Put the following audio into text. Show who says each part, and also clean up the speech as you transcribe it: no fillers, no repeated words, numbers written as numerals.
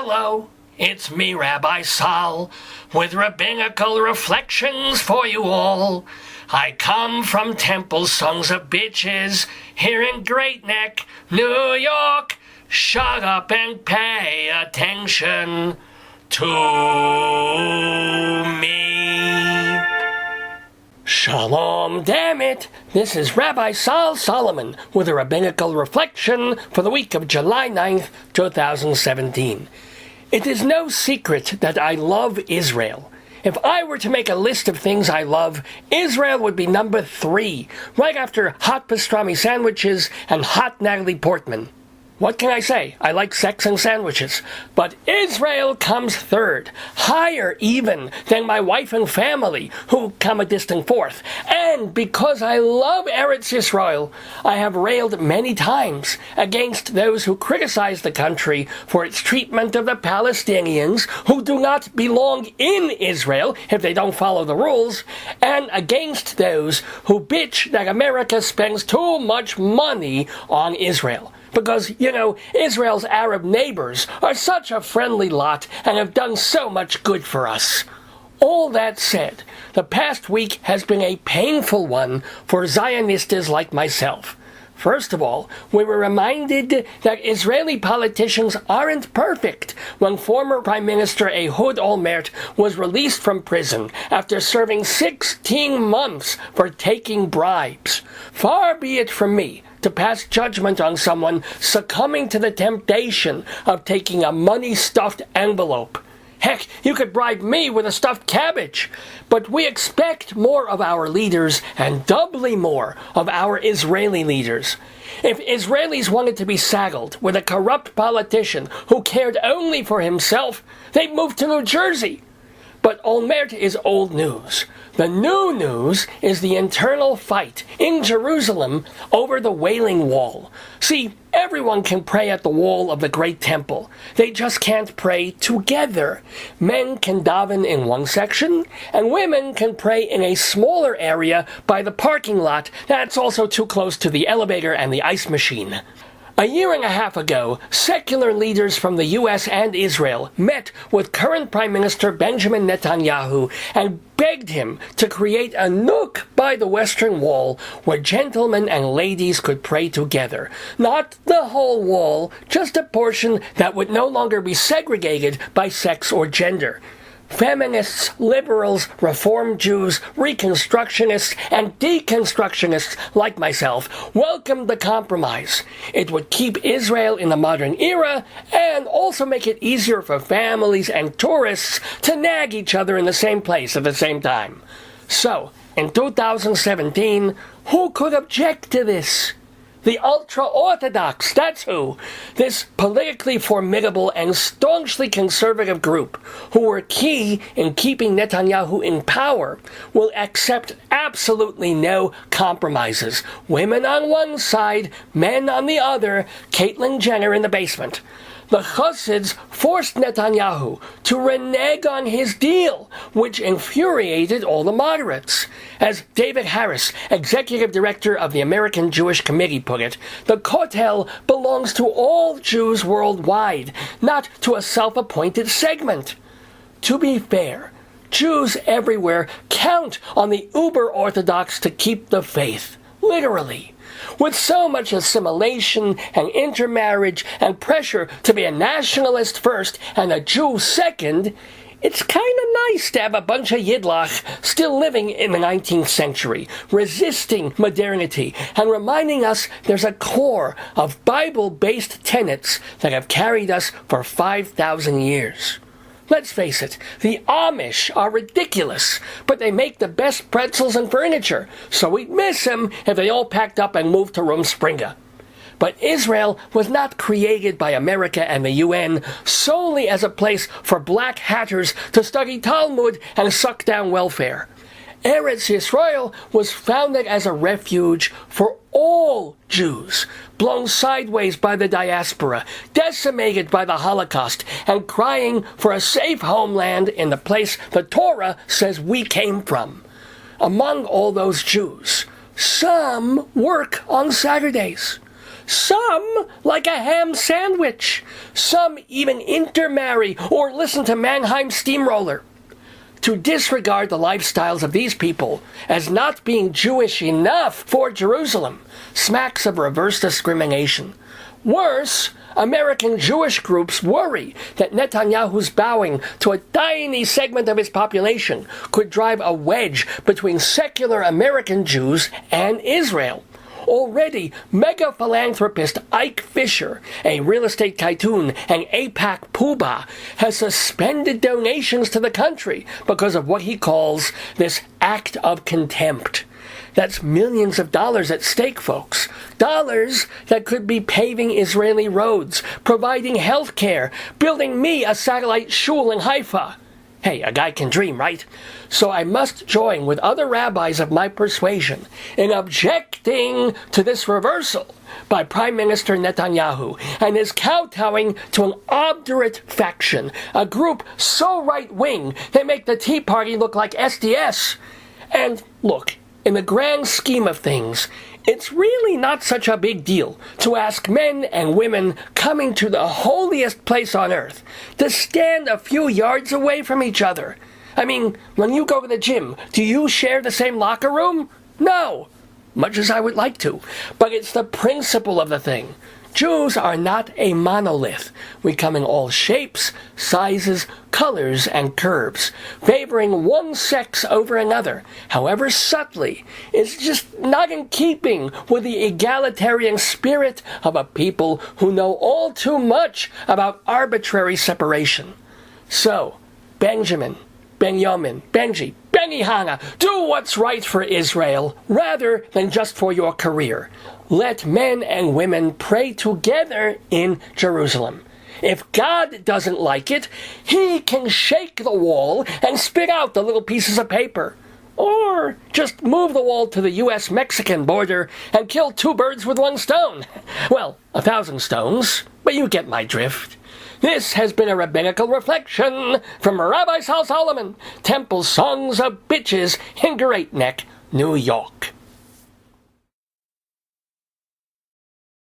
Speaker 1: Hello, it's me, Rabbi Sol, with Rabbinical reflections for you all. I come from Temple Songs of Bitches here in Great Neck, New York. Shut up and pay attention to me. Shalom Dammit! This is Rabbi Sol Solomon with a Rabbinical reflection for the week of July 9th, 2017. It is no secret that I love Israel. If I were to make a list of things I love, Israel would be number 3, right after hot pastrami sandwiches and hot Natalie Portman. What can I say? I like sex and sandwiches. But Israel comes third, higher even than my wife and family, who come a distant fourth. And because I love Eretz Yisrael, I have railed many times against those who criticize the country for its treatment of the Palestinians who do not belong in Israel if they don't follow the rules, and against those who bitch that America spends too much money on Israel. Because, Israel's Arab neighbors are such a friendly lot and have done so much good for us. All that said, the past week has been a painful one for Zionistas like myself. First of all, we were reminded that Israeli politicians aren't perfect when former Prime Minister Ehud Olmert was released from prison after serving 16 months for taking bribes. Far be it from me to pass judgment on someone succumbing to the temptation of taking a money-stuffed envelope. Heck, you could bribe me with a stuffed cabbage. But we expect more of our leaders and doubly more of our Israeli leaders. If Israelis wanted to be saddled with a corrupt politician who cared only for himself, they'd move to New Jersey. But Olmert is old news. The new news is the internal fight in Jerusalem over the Wailing Wall. See, everyone can pray at the wall of the Great Temple. They just can't pray together. Men can daven in one section, and women can pray in a smaller area by the parking lot that's also too close to the elevator and the ice machine. A year and a half ago, secular leaders from the U.S. and Israel met with current Prime Minister Benjamin Netanyahu and begged him to create a nook by the Western Wall where gentlemen and ladies could pray together. Not the whole wall, just a portion that would no longer be segregated by sex or gender. Feminists, liberals, Reform Jews, Reconstructionists, and deconstructionists like myself welcomed the compromise. It would keep Israel in the modern era and also make it easier for families and tourists to nag each other in the same place at the same time. So, in 2017, who could object to this? The ultra-Orthodox, that's who. This politically formidable and staunchly conservative group, who were key in keeping Netanyahu in power, will accept absolutely no compromises. Women on one side, men on the other, Caitlyn Jenner in the basement. The Chassids forced Netanyahu to renege on his deal, which infuriated all the moderates. As David Harris, executive director of the American Jewish Committee, put it, the Kotel belongs to all Jews worldwide, not to a self-appointed segment. To be fair, Jews everywhere count on the uber-Orthodox to keep the faith, literally. With so much assimilation and intermarriage and pressure to be a nationalist first and a Jew second, it's kind of nice to have a bunch of Yidlach still living in the 19th century, resisting modernity, and reminding us there's a core of Bible-based tenets that have carried us for 5,000 years. Let's face it, the Amish are ridiculous, but they make the best pretzels and furniture, so we'd miss them if they all packed up and moved to Rumspringa. But Israel was not created by America and the UN solely as a place for black hatters to study Talmud and suck down welfare. Eretz Yisrael was founded as a refuge for all Jews, blown sideways by the diaspora, decimated by the Holocaust, and crying for a safe homeland in the place the Torah says we came from. Among all those Jews, some work on Saturdays. Some like a ham sandwich. Some even intermarry or listen to Mannheim Steamroller. To disregard the lifestyles of these people as not being Jewish enough for Jerusalem smacks of reverse discrimination. Worse, American Jewish groups worry that Netanyahu's bowing to a tiny segment of his population could drive a wedge between secular American Jews and Israel. Already, mega philanthropist Ike Fisher, a real estate tycoon and AIPAC poobah, has suspended donations to the country because of what he calls this act of contempt. That's millions of dollars at stake, folks. Dollars that could be paving Israeli roads, providing health care, building me a satellite shul in Haifa. Hey, a guy can dream, right? So I must join with other rabbis of my persuasion in objecting to this reversal by Prime Minister Netanyahu and his kowtowing to an obdurate faction, a group so right-wing they make the Tea Party look like SDS. And look, in the grand scheme of things, it's really not such a big deal to ask men and women coming to the holiest place on earth to stand a few yards away from each other. I mean, when you go to the gym, do you share the same locker room? No, much as I would like to. But it's the principle of the thing. Jews are not a monolith. We come in all shapes, sizes, colors, and curves. Favoring one sex over another, however subtly, is just not in keeping with the egalitarian spirit of a people who know all too much about arbitrary separation. So, Benjamin, Benji, Benihana, do what's right for Israel rather than just for your career. Let men and women pray together in Jerusalem. If God doesn't like it, he can shake the wall and spit out the little pieces of paper. Or just move the wall to the U.S.-Mexican border and kill two birds with one stone. Well, 1,000 stones, but you get my drift. This has been a Rabbinical reflection from Rabbi Sol Solomon, Temple Songs of Bitches in Great Neck, New York.